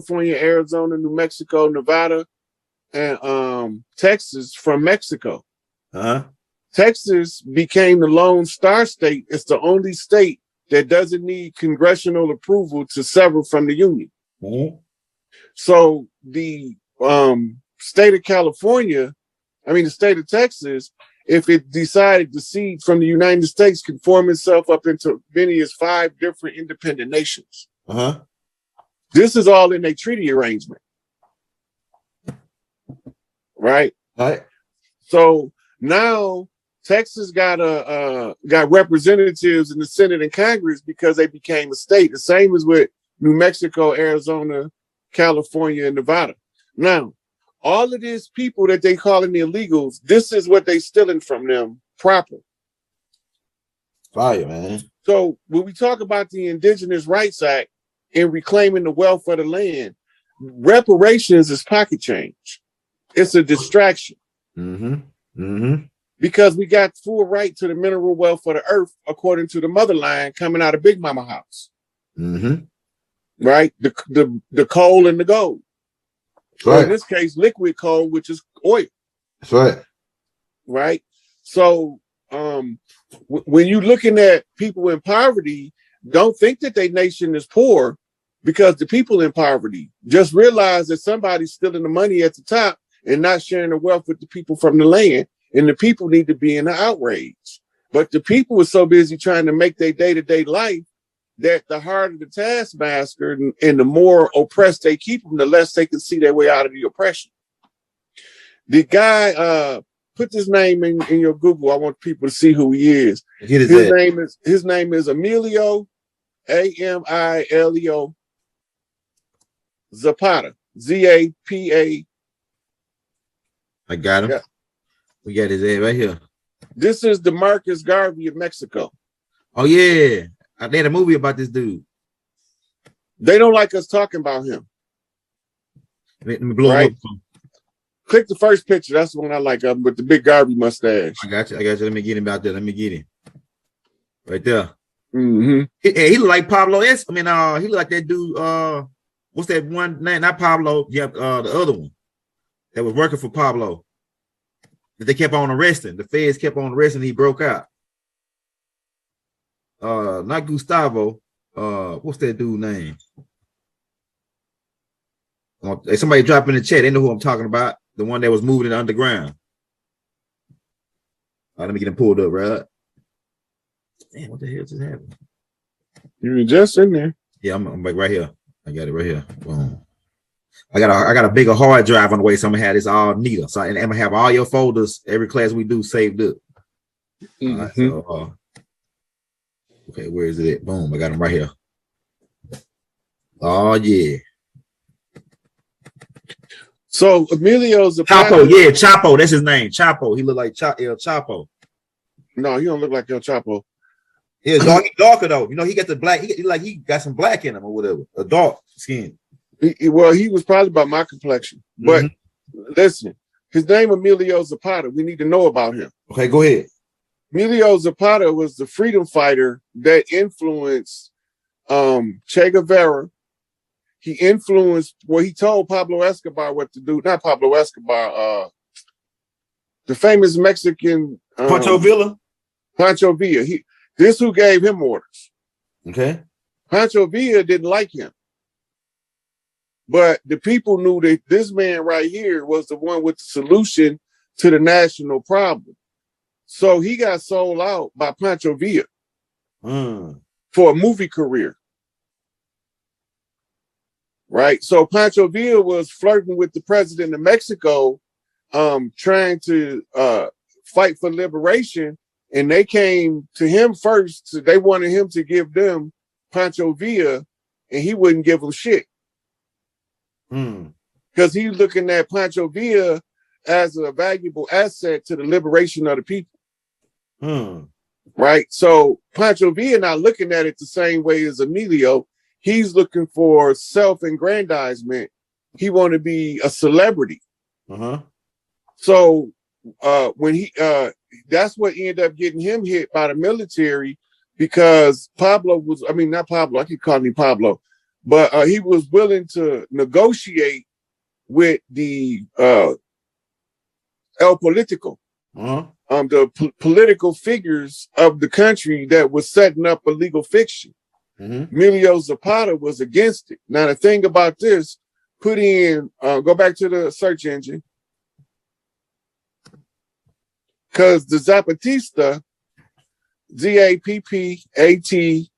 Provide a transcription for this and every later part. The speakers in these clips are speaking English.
California, Arizona, New Mexico, Nevada, and Texas from Mexico. Texas became the Lone Star State. It's the only state that doesn't need congressional approval to sever from the Union. So the state of California, the state of Texas, if it decided to secede from the United States, can form itself up into many as 5 different independent nations. This is all in a treaty arrangement. Right? So now Texas got representatives in the Senate and Congress because they became a state. The same as with New Mexico, Arizona, California, and Nevada. Now, all of these people that they calling the illegals, this is what they stealing from them proper. Fire, man. So when we talk about the Indigenous Rights Act and reclaiming the wealth of the land, reparations is pocket change. It's a distraction. Because we got full right to the mineral wealth of the earth, according to the motherline coming out of Big Mama house. Right? The coal and the gold. So in this case, liquid coal, which is oil. That's right. Right? So when you're looking at people in poverty, don't think that their nation is poor, because the people in poverty just realize that somebody's stealing the money at the top and not sharing the wealth with the people from the land. And the people need to be in the outrage. But the people are so busy trying to make their day-to-day life that the harder the taskmaster and the more oppressed they keep them, the less they can see their way out of the oppression. The guy, put this name in your Google. I want people to see who he is. His name is Emilio, Amilio Zapata, Zapa. I got him. Yeah. We got his head right here. This is the Marcus Garvey of Mexico. Oh, yeah. I made a movie about this dude. They don't like us talking about him. Let me blow him up. Click the first picture. That's the one I like of him with the big Garvey mustache. I got you. Let me get him out there. Let me get him. Right there. He look like Pablo S. He look like that dude. What's that one name? Not Pablo. Yeah, the other one that was working for Pablo. That they kept on arresting. The feds kept on arresting. He broke out. Not Gustavo. What's that dude name? Somebody drop in the chat. They know who I'm talking about. The one that was moving in the underground. Let me get him pulled up, right? Damn, what the hell just happened? You were just in there. Yeah, I'm like right here. I got it right here. Boom. I got a bigger hard drive on the way, so I'm gonna have this all neater. So and I'm gonna have all your folders, every class we do saved up. Okay, where is it at? Boom, I got them right here. Oh yeah. So Emilio's a Chapo, yeah, Chapo, that's his name. Chapo. He look like El Chapo. No, he don't look like El Chapo. Yeah, darker though. He got the black. He got some black in him or whatever. A dark skin. He was probably about my complexion. But listen, his name Emilio Zapata. We need to know about him. Okay, go ahead. Emilio Zapata was the freedom fighter that influenced Che Guevara. He influenced, he told Pablo Escobar what to do. Not Pablo Escobar, the famous Mexican Pancho Villa. Pancho Villa. This who gave him orders. Okay. Pancho Villa didn't like him. But the people knew that this man right here was the one with the solution to the national problem. So he got sold out by Pancho Villa for a movie career. Right? So Pancho Villa was flirting with the president of Mexico, trying to fight for liberation. And they came to him first. So they wanted him to give them Pancho Villa, and he wouldn't give them shit. Because he's looking at Pancho Villa as a valuable asset to the liberation of the people. Right? So Pancho Villa not looking at it the same way as Emilio. He's looking for self-aggrandizement. He want to be a celebrity. So when he that's what ended up getting him hit by the military, because Pablo was, not Pablo, I keep calling him Pablo. but he was willing to negotiate with the El Politico, the political figures of the country that was setting up a legal fiction. Emilio Zapata was against it. Now the thing about this, put in, go back to the search engine, because the Zapatista, Zappatista,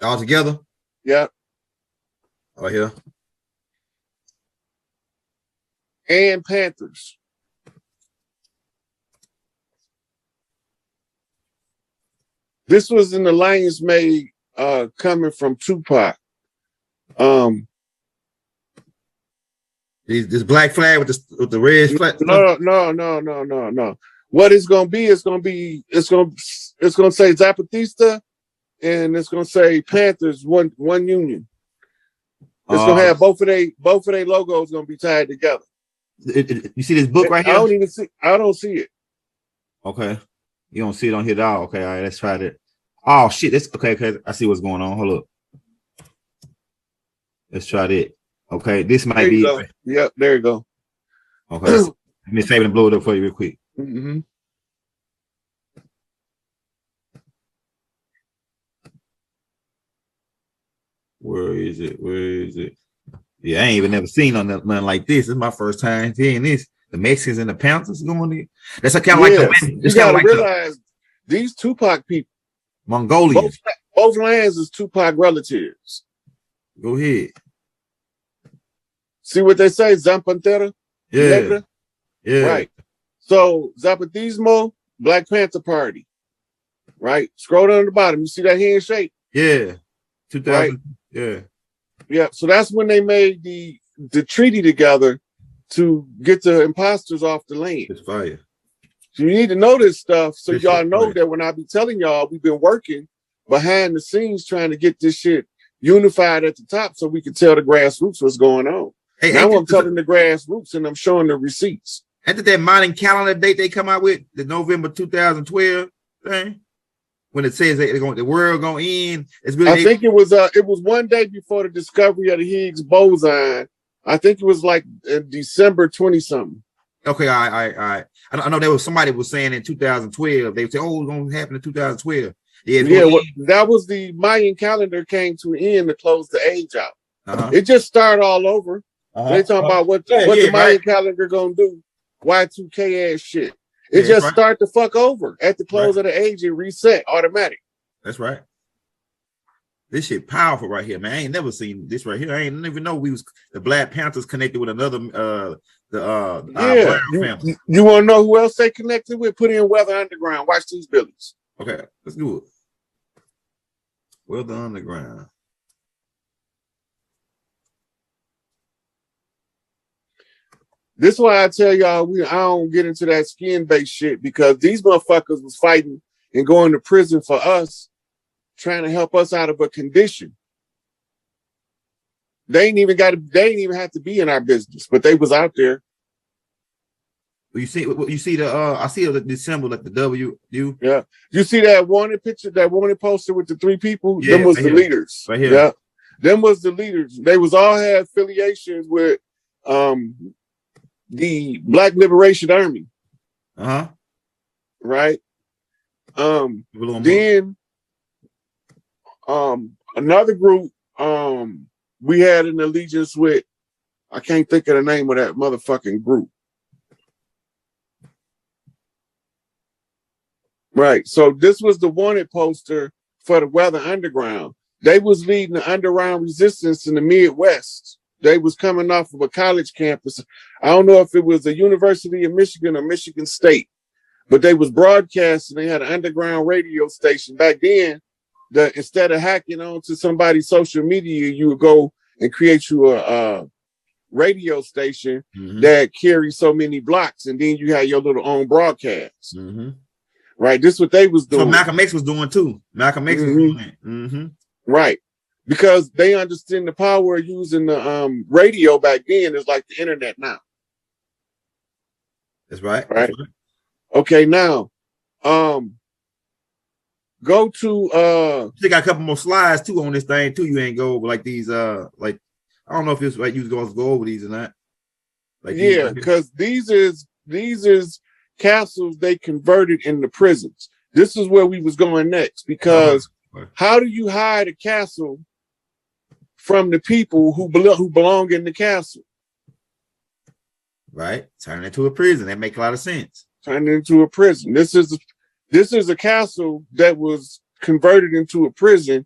all together. Yep. Oh, here. And Panthers. This was an alliance made coming from Tupac. This black flag with the red flag. No. What it's gonna be, it's gonna say Zapatista, and it's gonna say Panthers, one union. It's gonna have both of their logos gonna be tied together. You see this book right here? I don't see it. Okay. You don't see it on here at all. Okay, all right, let's try that. Oh shit, that's okay. I see what's going on. Hold up. Let's try that. Okay, this might be it. Yep, there you go. Okay. Let me save it and blow it up for you real quick. Where is it? Yeah, I ain't even never seen nothing like this. This is my first time seeing this. The Mexicans and the Panthers going in. That's kind of like you gotta realize these Tupac people, Mongolian. Both lands is Tupac relatives. Go ahead. See what they say, Zampantera? Yeah. Yeah. Right. So Zapatismo, Black Panther Party. Right? Scroll down to the bottom. You see that handshake? Yeah. 2000. Right? Yeah. Yeah. So that's when they made the treaty together to get the imposters off the land. It's fire. So you need to know this stuff so y'all know that when I be telling y'all, we've been working behind the scenes trying to get this shit unified at the top so we can tell the grassroots what's going on. Hey, now I'm telling the grassroots and I'm showing the receipts. After that modern calendar date they come out with, the November 2012 thing, when it says that the world gonna end, it's really. I think it was one day before the discovery of the Higgs boson. I think it was like December 20-something. Okay, all right. I know there was somebody was saying in 2012. They would say, "Oh, it's gonna happen in 2012." That was the Mayan calendar came to an end to close the age out. It just started all over. They talking about what the Mayan calendar gonna do. Y2K ass shit. It just start the fuck over at the close of the age and reset automatic. That's right. This shit powerful right here, man. I ain't never seen this right here. I ain't even know the Black Panthers connected with another Brown family. You want to know who else they connected with? Put in Weather Underground. Watch these billies. Okay, let's do it. Weather Underground. This is why I tell y'all I don't get into that skin-based shit, because these motherfuckers was fighting and going to prison for us, trying to help us out of a condition. They ain't even have to be in our business, but they was out there. You see the I see the symbol like the W. Yeah. You see that wanted picture, that wanted poster with the three people? Yeah, them was the leaders. Right here. Yeah. Them was the leaders. They was all had affiliations with the Black Liberation Army. Right. Then another group we had an allegiance with, I can't think of the name of that motherfucking group. Right. So this was the wanted poster for the Weather Underground. They was leading the underground resistance in the Midwest. They was coming off of a college campus. I don't know if it was the University of Michigan or Michigan State, but they was broadcasting. They had an underground radio station. Back then, instead of hacking onto somebody's social media, you would go and create you a radio station that carries so many blocks, and then you had your little own broadcast. Right, this is what they was doing. So Malcolm X was doing too. Malcolm X was doing it. Right, because they understand the power of using the radio back then is like the internet now. That's right. Right. Okay, now, go go to They got a couple more slides too on this thing too. You ain't go over like these like I don't know if it's like you was going to go over these or not. Like yeah, because these is castles they converted into prisons. This is where we was going next, because how do you hide a castle from the people who belong in the castle? Right, turn it into a prison. That make a lot of sense. Turn it into a prison. This is a castle that was converted into a prison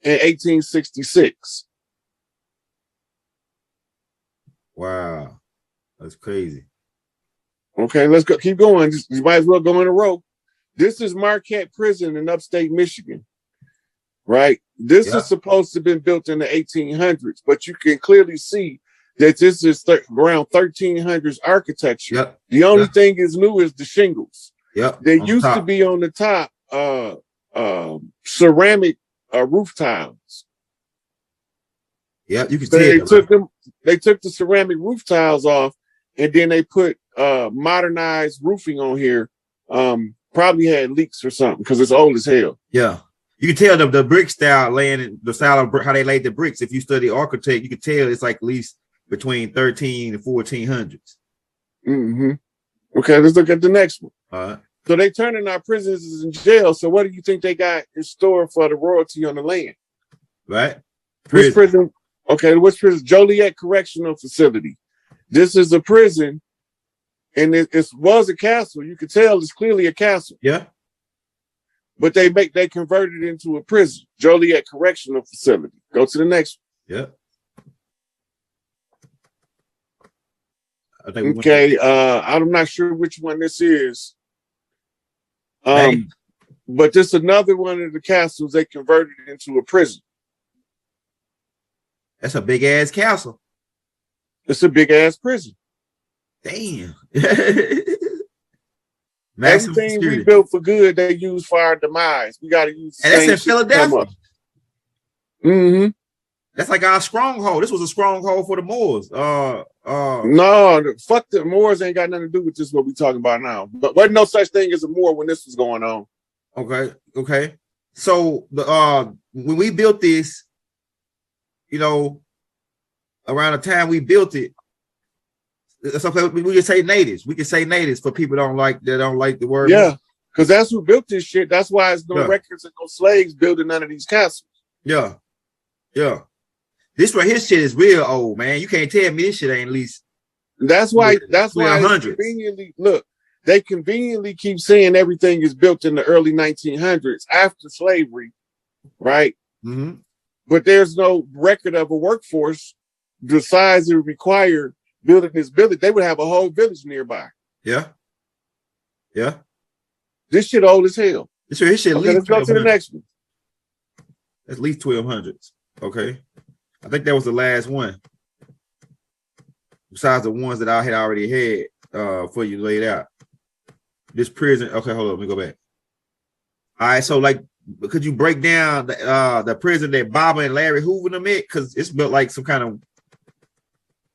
in 1866. Wow, that's crazy. Okay, let's go. Keep going. You might as well go in a row. This is Marquette Prison in upstate Michigan, right? This is supposed to have been built in the 1800s, but you can clearly see that this is around 1300s architecture. Yep. The only thing is new is the shingles. Yep. They used to be on the top ceramic roof tiles. Yeah, you can so tell. They took the ceramic roof tiles off, and then they put modernized roofing on here. Probably had leaks or something because it's old as hell. Yeah, you can tell the brick style laying, the style of how they laid the bricks. If you study architect, you can tell it's like at least between 13 and 1400s. Mm-hmm. Okay, let's look at the next one. All right. So they turning our prisons in jail. So what do you think they got in store for the royalty on the land? Right. Which prison? Okay, which prison? Joliet Correctional Facility. This is a prison, and it was a castle. You could tell it's clearly a castle. Yeah. But they converted it into a prison. Joliet Correctional Facility. Go to the next one. Yeah. Okay, I'm not sure which one this is. But this is another one of the castles they converted into a prison. That's a big ass castle. It's a big ass prison. Damn. Everything we built for good, they use for our demise. We got to use. And that's in Philadelphia. Mm-hmm. That's like our stronghold. This was a stronghold for the Moors. No, fuck the Moors ain't got nothing to do with this. What we talking about now? But wasn't no such thing as a Moor when this was going on. Okay. So the when we built this, you know, around the time we built it, it's okay. We can say natives. We can say natives for people that don't like the word. Yeah, because that's who built this shit. That's why there's no records of no slaves building none of these castles. Yeah. This right here shit is real old, man. You can't tell me this shit ain't at least. That's why conveniently they conveniently keep saying everything is built in the early 1900s after slavery, right? Mm-hmm. But there's no record of a workforce the size it would require building this village. They would have a whole village nearby. Yeah. This shit old as hell. This shit okay, let's go to the next one. At least 1200s. Okay. I think that was the last one. Besides the ones that I had already had for you laid out. This prison. Okay, hold on. Let me go back. All right. So, like, could you break down the prison that Bob and Larry Hoover them at? Because it's built like some kind of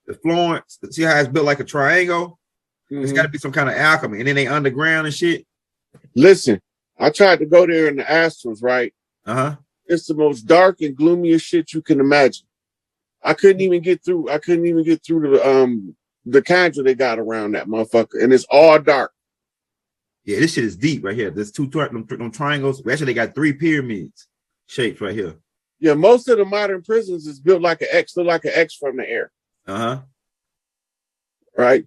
the Florence. See how it's built like a triangle? Mm-hmm. It's got to be some kind of alchemy. And then they underground and shit. Listen, I tried to go there in the Astros, right? It's the most dark and gloomiest shit you can imagine. I couldn't even get through the conjure they got around that motherfucker, and it's all dark. Yeah, this shit is deep right here. There's two triangles. Actually, they got 3 pyramids shaped right here. Yeah, most of the modern prisons is built like an X, look like an X from the air. Right.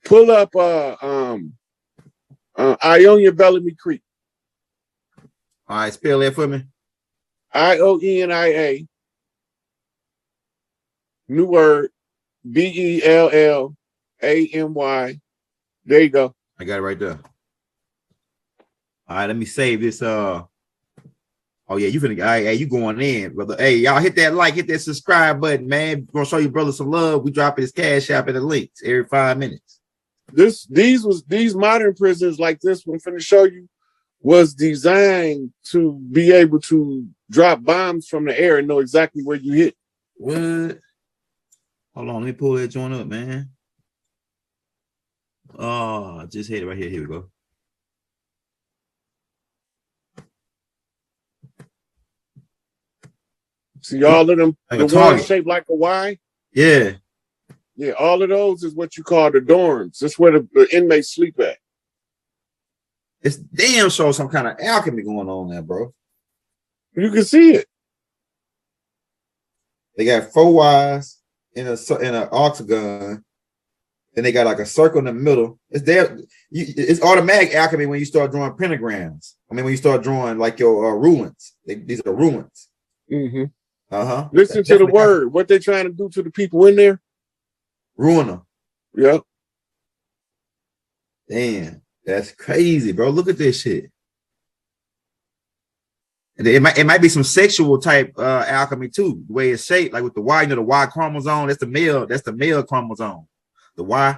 Pull up Ionia Bellamy Creek. All right, spell that for me. IONIA. New word. BELLAMY. There you go. I got it right there. All right, let me save this. Oh yeah, you finna. Hey, you going in, brother? Hey, y'all hit that like, hit that subscribe button, man. We're gonna show you brother some love. We dropping his cash app in the links every 5 minutes. These modern prisons like this one I'm finna show you was designed to be able to drop bombs from the air and know exactly where you hit. What? Hold on, let me pull that joint up, man. Oh, I just hit it right here. Here we go. See all of them, like the ones shaped like a Y? Yeah. Yeah, all of those is what you call the dorms. That's where the inmates sleep at. It's damn sure some kind of alchemy going on there, bro. You can see it. They got 4 Ys in an octagon. Then they got like a circle in the middle. It's there. It's automatic alchemy when you start drawing pentagrams. I mean, when you start drawing like your ruins. These are ruins. Mm-hmm. Listen to the word. Alchemy. What they trying to do to the people in there? Ruin them. Yep. Damn, that's crazy, bro. Look at this shit. And it might be some sexual type alchemy too. The way it's shaped, like with the Y, the Y chromosome. That's the male chromosome. The Y.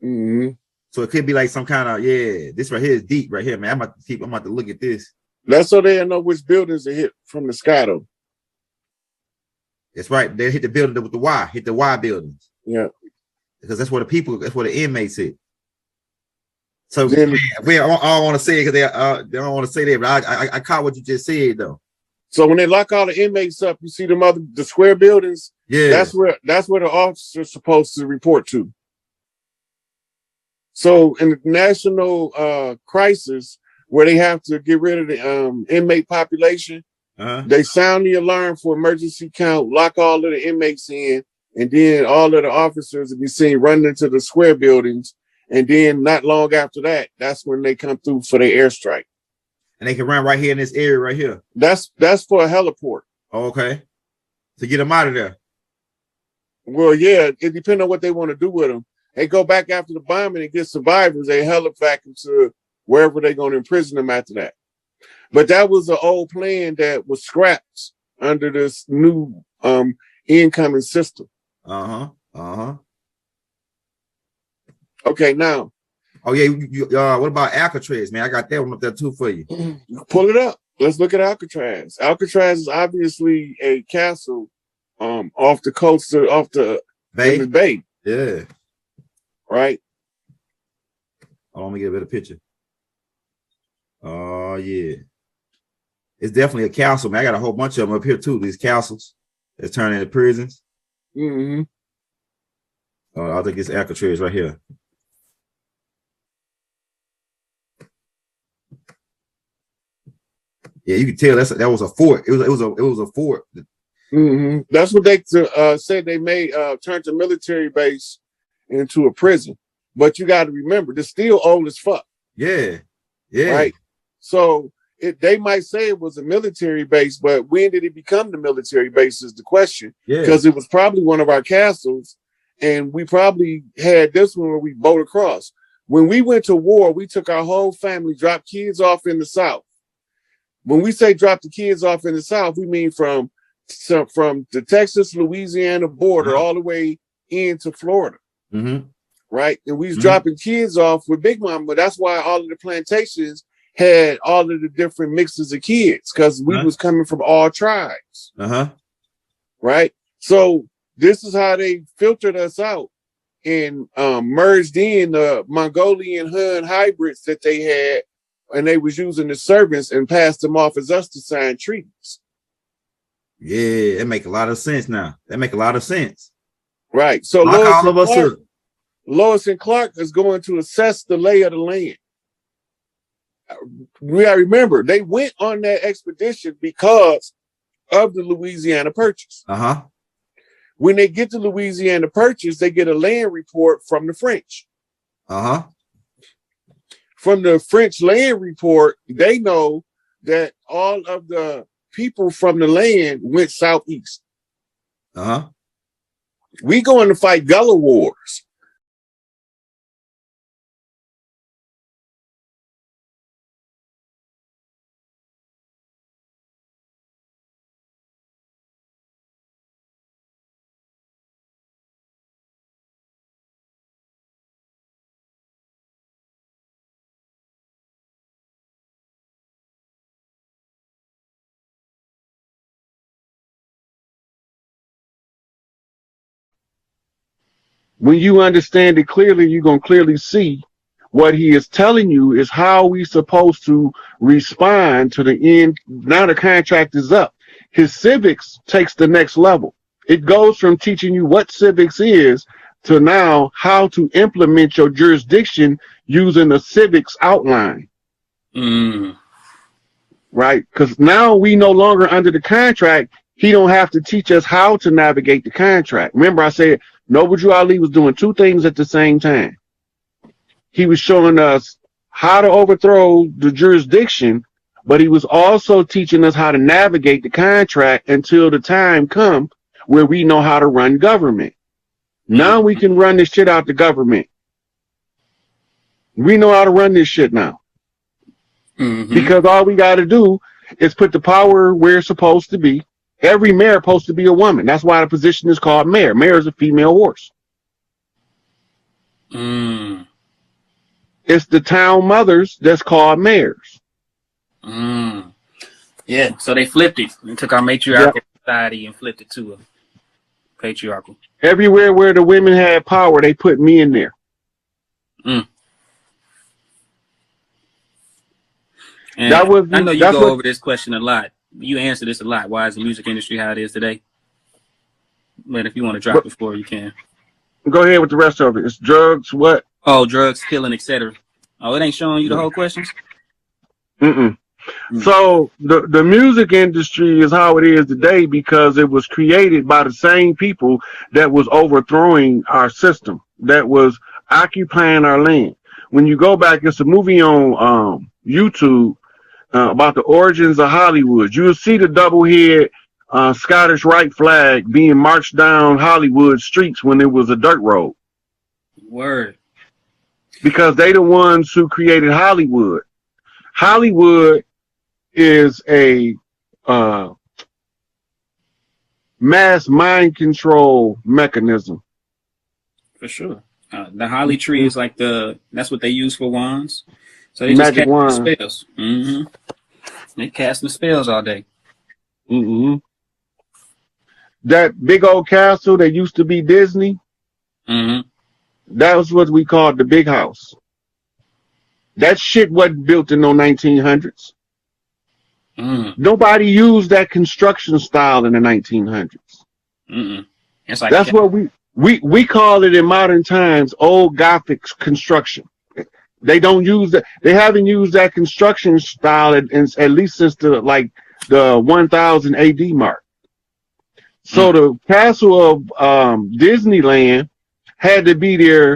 Mm-hmm. So it could be like some kind of this right here is deep right here, man. I'm about to look at this. That's so they know which buildings they hit from the sky though. That's right. They hit the building with the Y, hit the Y buildings. Yeah. Because that's where the inmates hit. So I don't want to say it because they don't want to say that, but I caught what you just said though. So when they lock all the inmates up, you see the square buildings. Yeah, that's where the officer's supposed to report to. So in the national crisis, where they have to get rid of the inmate population, they sound the alarm for emergency count, lock all of the inmates in, and then all of the officers will be seen running into the square buildings. And then not long after that, that's when they come through for their airstrike. And they can run right here in this area right here. That's for a heliport. Oh, okay. To get them out of there. Well, yeah, it depends on what they want to do with them. They go back after the bombing and get survivors. They helivac them to wherever they're going to imprison them after that. But that was an old plan that was scrapped under this new incoming system. Okay, now. Oh yeah, what about Alcatraz, man? I got that one up there too for you. Pull it up. Let's look at Alcatraz. Alcatraz is obviously a castle off the coast off the bay. Yeah. Right. Oh, let me get a better picture. Oh yeah. It's definitely a castle, man. I got a whole bunch of them up here too. These castles that's turning into prisons. Mm-hmm. I think it's Alcatraz right here. Yeah, you can tell that was a fort. It was a fort. Mm-hmm. That's what they said. They may turn the military base into a prison, but you got to remember, they're still old as fuck. Yeah. Right. So they might say it was a military base, but when did it become the military base is the question. Yeah. Because it was probably one of our castles, and we probably had this one where we boat across. When we went to war, we took our whole family, dropped kids off in the South. When we say drop the kids off in the South, we mean from the Texas, Louisiana border all the way into Florida. Mm-hmm. Right. And we was dropping kids off with Big Mama. That's why all of the plantations had all of the different mixes of kids, because we was coming from all tribes. Right. So this is how they filtered us out and merged in the Mongolian Hun hybrids that they had. And they was using the servants and passed them off as us to sign treaties. Yeah, it make a lot of sense now. That make a lot of sense. Right. So Lois and Clark is going to assess the lay of the land. We gotta remember, they went on that expedition because of the Louisiana Purchase. When they get to Louisiana Purchase, they get a land report from the French. From the French land report, they know that all of the people from the land went southeast. We going to fight guerrilla wars. When you understand it clearly, you're going to clearly see what he is telling you is how we supposed to respond to the end. Now the contract is up. his civics takes the next level. It goes from teaching you what civics is to now how to implement your jurisdiction using a civics outline. Right? Because now we no longer under the contract. He don't have to teach us how to navigate the contract. Remember I said Noble Drew Ali was doing two things at the same time. He was showing us how to overthrow the jurisdiction, but he was also teaching us how to navigate the contract until the time comes where we know how to run government. Now we can run this shit out the government. We know how to run this shit now. Because all we got to do is put the power where it's supposed to be. Every mayor is supposed to be a woman. That's why the position is called mayor. Mayor is a female horse. It's the town mothers that's called mayors. Yeah, so they flipped it and took our matriarchal society and flipped it to a patriarchal. Everywhere where the women had power, they put me in there. And that was, I know you go over this question a lot. You answer this a lot. Why is the music industry how it is today? But if you want to drop it for, you can. Go ahead with the rest of it. It's drugs, what? Oh, drugs, killing, etc. Oh, it ain't showing you the whole questions? So the music industry is how it is today because it was created by the same people that was overthrowing our system, that was occupying our land. When you go back, it's a movie on YouTube about the origins of Hollywood. You'll see the double head Scottish Rite flag being marched down Hollywood streets when it was a dirt road. Word. Because they the ones who created Hollywood. Hollywood is a mass mind control mechanism. For sure. The holly tree is like that's what they use for wands. So they just cast spells. They casting spells all day. That big old castle that used to be Disney, that was what we called the big house. That shit wasn't built in no 1900s. Nobody used that construction style in the 1900s. It's like that's what we call it in modern times, old Gothic construction. They don't use that. They haven't used that construction style at least since the 1000 AD mark. So the castle of Disneyland had to be there